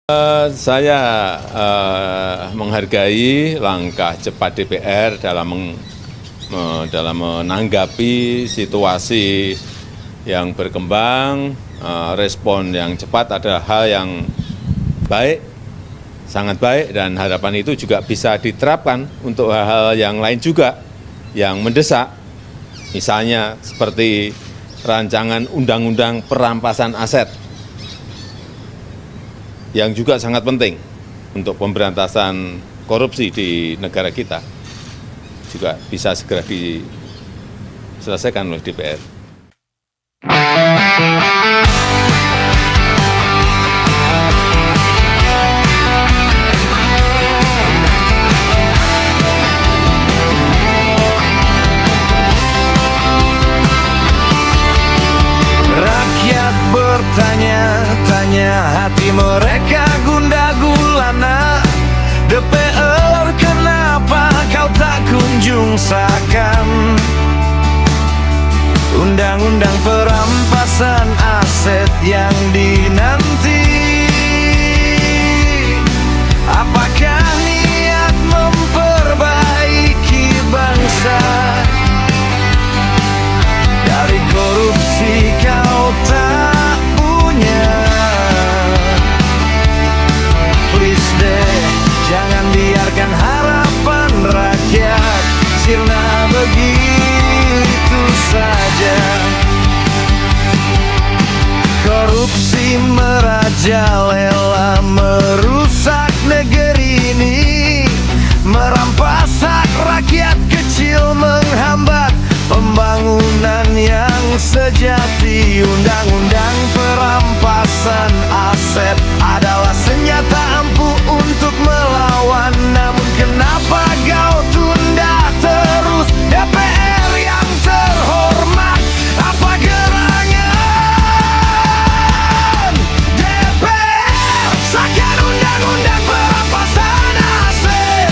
Saya menghargai langkah cepat DPR dalam menanggapi situasi yang berkembang. Respon yang cepat adalah hal yang baik, sangat baik, dan harapan itu juga bisa diterapkan untuk hal-hal yang lain juga yang mendesak. Misalnya seperti rancangan undang-undang perampasan aset, yang juga sangat penting untuk pemberantasan korupsi di negara kita, juga bisa segera diselesaikan oleh DPR. Rakyat bertanya-tanya, hati mereka gundah gulana. DPR, kenapa kau tak kunjung sahkan undang-undang perampasan aset yang dinanti? Apakah niat memperbaiki bangsa? Dari korupsi kau tak punya. Please deh, jangan biarkan harapan rakyat sirna begitu saja. Korupsi merajalela, merusak negeri ini, merampas hak rakyat kecil, menghambat pembangunan yang sejati. Undang-undang perampasan aset adalah senjata ampuh untuk melawan. Namun kenapa kau tunda terus? DPR yang terhormat, apa gerangan? DPR, sahkan undang-undang perampasan aset.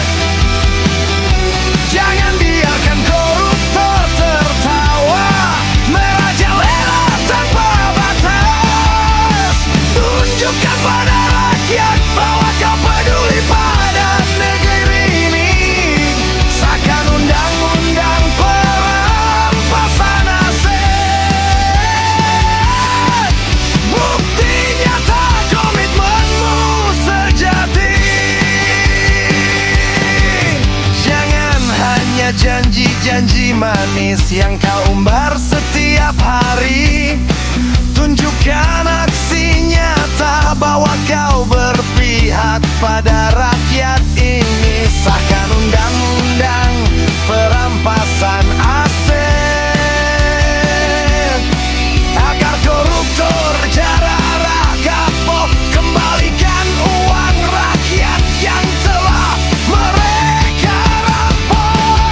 Jangan biarkan koruptor tertawa, merajalela tanpa batas. Tunjukkan pada rakyat bahwa kau peduli pada negeri ini. Sahkan undang-undang perampasan aset. Bukti nyata komitmenmu sejati. Jangan hanya janji-janji manis yang kau umbar setiap hari. Tunjukkan aksi nyata bahwa kau berpihak pada rakyat ini. Sahkan undang-undang perampasan aset agar koruptor jara-jara kapok. Kembalikan uang rakyat yang telah mereka rampok.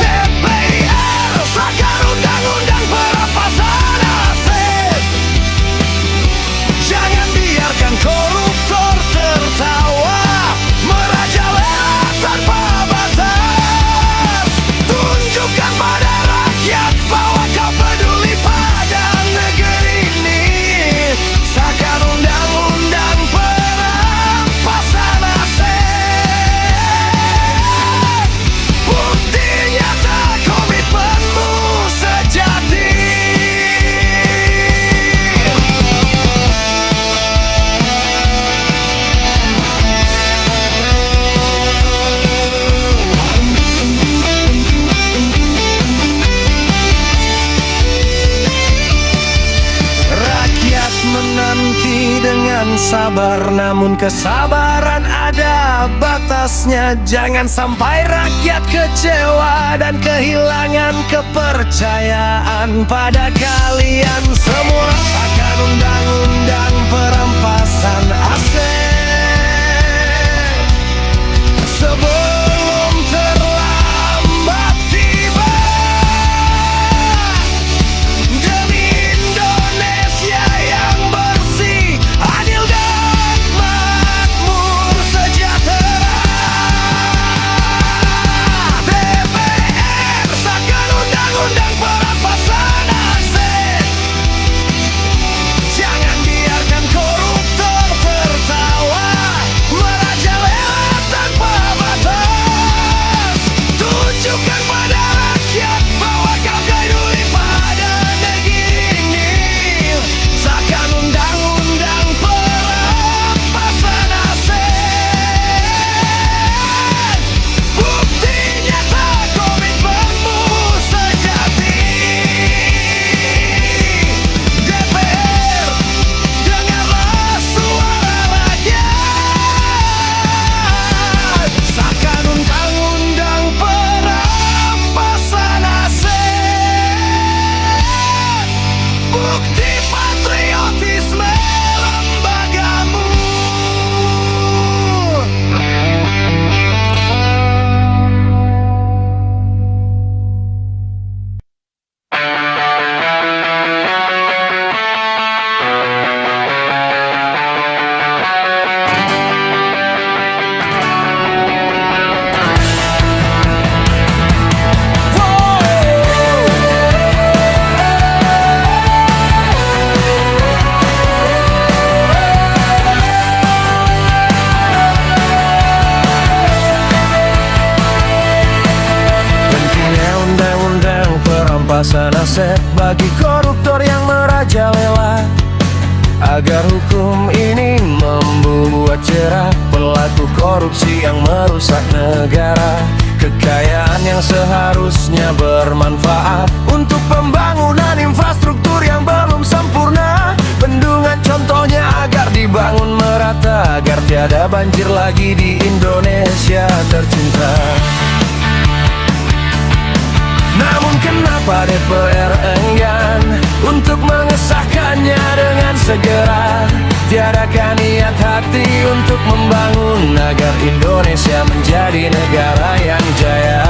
DPR, sahkan undang-undang perampasan aset. Jangan biarkan koruptor tertawa, merajalela tanpa batas. Tunjukkan pada rakyat bahwa kau peduli pada negeri ini. Sahkan undang-undang perampasan aset. Bukti nyata komitmenmu sejati. Rakyat menanti dengan sabar, namun kesabaran ada batasnya. Jangan sampai rakyat kecewa dan kehilangan kepercayaan pada kalian semua. Akan undang-undang perampasan aset sebelum terlambat tiba. Demi Indonesia yang bersih, adil dan makmur sejahtera. DPR, sahkan undang-undang perampasan aset. Jangan biarkan koruptor perampasan aset bagi koruptor yang merajalela, agar hukum ini membuat jerah pelaku korupsi yang merusak negara. Kekayaan yang seharusnya bermanfaat untuk pembangunan infrastruktur yang belum sempurna. Bendungan contohnya agar dibangun merata, agar tiada banjir lagi di Indonesia tercinta. Namun kenapa DPR enggan untuk mengesahkannya dengan segera? Tiadakah niat hati untuk membangun agar Indonesia menjadi negara yang jaya?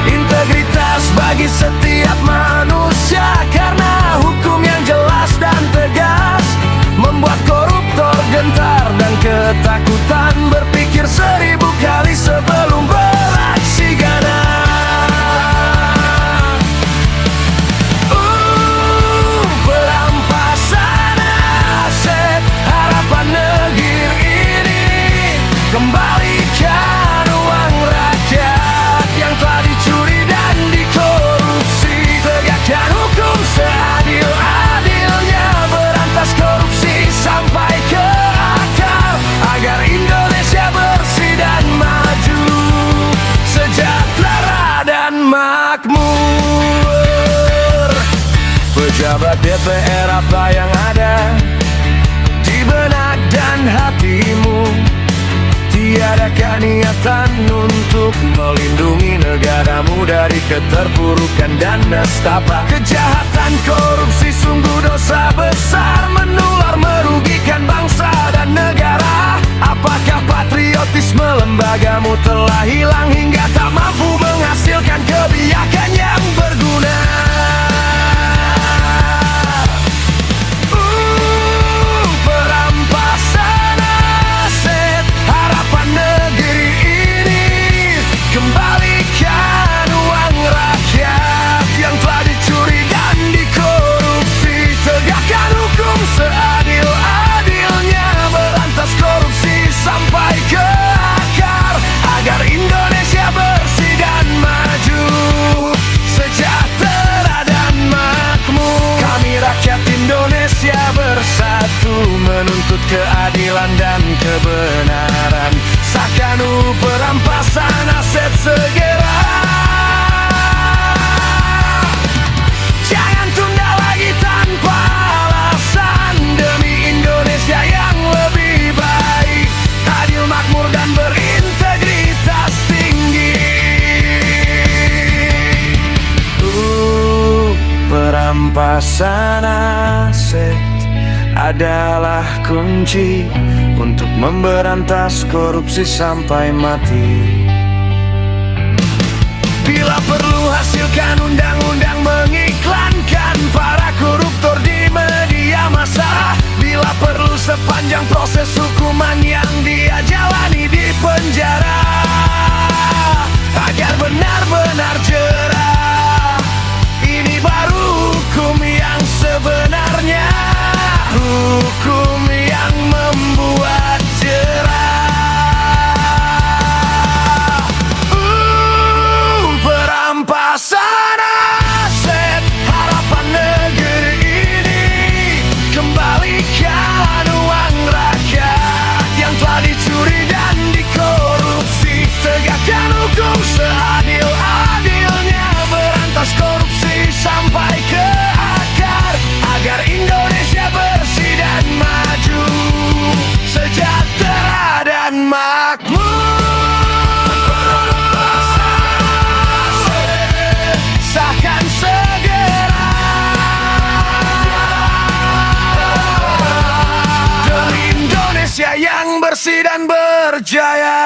Integritas bagi setiap manusia, karena hukum yang jelas dan tegas membuat koruptor gentar dan ketakutan, berpikir 1000 kali sebelum beraksi ganas. Kembalikan uang rakyat yang telah dicuri dan dikorupsi. Tegakkan hukum seadil-adilnya, berantas korupsi sampai ke akar, agar Indonesia bersih dan maju, sejahtera dan makmur. Pejabat DPR, apa yang ada di benak dan hatimu? Tiadakah niatan untuk melindungi negaramu dari keterpurukan dan nestapa? Kejahatan korupsi sungguh dosa besar, menular merugikan bangsa dan negara. Apakah patriotisme lembagamu telah hilang hingga tak mampu menghasilkan kebijakan yang berguna? Kembalikan uang rakyat yang telah dicuri dan dikorupsi. Tegakkan hukum seadil-adilnya, berantas korupsi sampai ke akar, agar Indonesia bersih dan maju, sejahtera dan makmur. Kami rakyat Indonesia bersatu menuntut keadilan dan kebenaran. Sahkan perampasan aset segera. Jangan tunda lagi tanpa alasan, demi Indonesia yang lebih baik, adil, makmur dan berintegritas tinggi. Perampasan aset adalah kunci untuk memberantas korupsi sampai mati. Bila perlu hasilkan undang-undang mengiklankan para koruptor di media massa. Bila perlu sepanjang proses hukuman yang dia jalani di penjara, agar benar-benar jerah. Ini baru hukum yang sebenarnya, hukum yang membuat jerah. Perampasan aset harapan negeri ini. Kembalikan uang rakyat yang telah dicuri dan dikorupsi. Tegakkan hukum seadil-adilnya, berantas korupsi sampai ke akar, agar Indonesia bersih dan maju, sejahtera dan makmur. Sahkan segera demi Indonesia yang bersih dan berjaya.